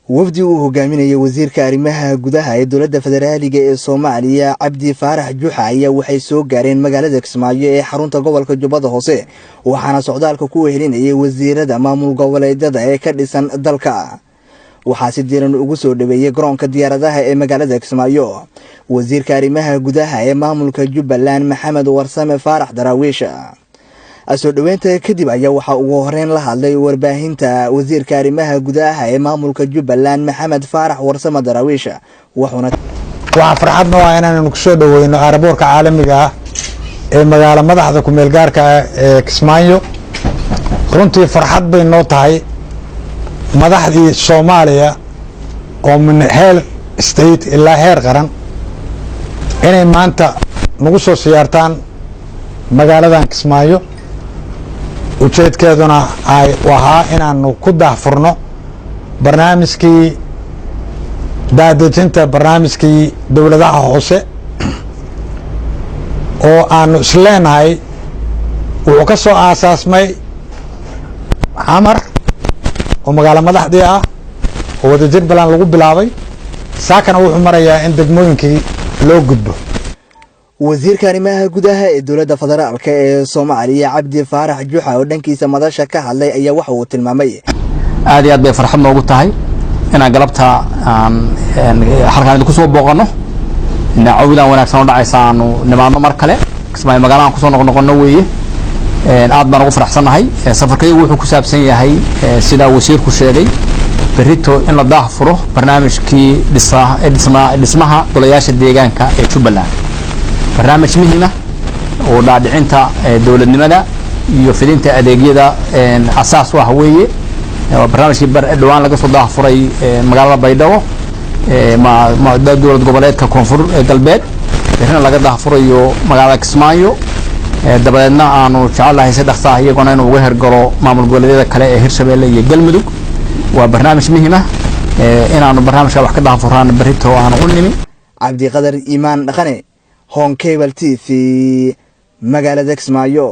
wafdi uu hogaaminayay wasiirka arrimaha gudaha ee dowladda federaaliga ee Soomaaliya Cabdi Faarax Juxa ayaa waxay soo gaareen magaalada Kismaayo ee xarunta gobolka Jubbada Hoose waxaana socdaalka ku wehelinayay wasiirada maamul goboleedyada ee ka dhisan dalka. waxaa si diiran ugu soo dhaweeyay garoonka diyaaradaha ee magaalada Kismaayo wasiirka arrimaha gudaha ee maamulka Jubbaland Maxamed Warsame Faarax Daraawiish. soo dhaweynta kadib ayaa waxa ugu horeen la hadlay warbaahinta wasiirka arrimaha gudaha ee maamulka Jubbaland Maxamed Faarax Warsame Daraawiish wuxuuna farxad noo ah inaan ku soo dhaweyno airportka caalamiga ah ee magaalada madaxda ku meel gaarka ah ee Kismaayo. runtii farxad bay noo tahay madaxdii Soomaaliya oo min heer state ilaa heer qaran inay maanta nagu soo siyaartaan magaaladan Kismaayo. ujeedkeeduna ay waxa inaanu ku daahfurno barnaamijkii daadejinta barnaamijkii dawladaha hoose oo aanu isleenahay wuxuu ka soo aasaasmay Xamar oo magaalo madaxdii ah oo wadajir balan lagu bilaabay saakana wuxuu marayaa in degmooyinkii loo gudbo. wasiirka arrimaha gudaha ee dowladda federaalka ee Soomaaliya Cabdi Faarax Juxa oo dhankiisa madasha ka hadlay ayaa waxa uu tilmaamay aad iyo aad bay farxad noogu tahay inaan galabta halkaan ku soo booqano nacawdan wanaagsan oo dhacaysa aanu nimaadno mar kale Kismaayo magaalada ku soo noqono weeye. aad baan ugu faraxsanahay safarkaygu wuxuu ku saabsan yahay sida wasiirku sheegay berito in la daahfuro barnaamijkii dhismaha golayaasha deegaanka ee Jubbaland. barnaamij muhiim ah oo dhaadhicinta dawladnimada iyo fidinta adeegyada asaas u ah weeye. barnaamijkii dhawaan laga soo daahfuray magaalada Baydhabo dowlad goboleedka koonfur galbeed berina laga daahfurayo magaalada Kismaayo. dabadeedna aanu jecelahay si dhaqso ah iyaguna inuu uga hergalo maamul goboleedyada kale ee Hirshabeelle iyo Galmudug. waa barnaamij muhiim ah inaanu barnaamijka wax ka daahfuraan berito aanu u nimi. Cabdi Qadar Iimaan Dhaqane Home Cable TV magaalada Kismaayo.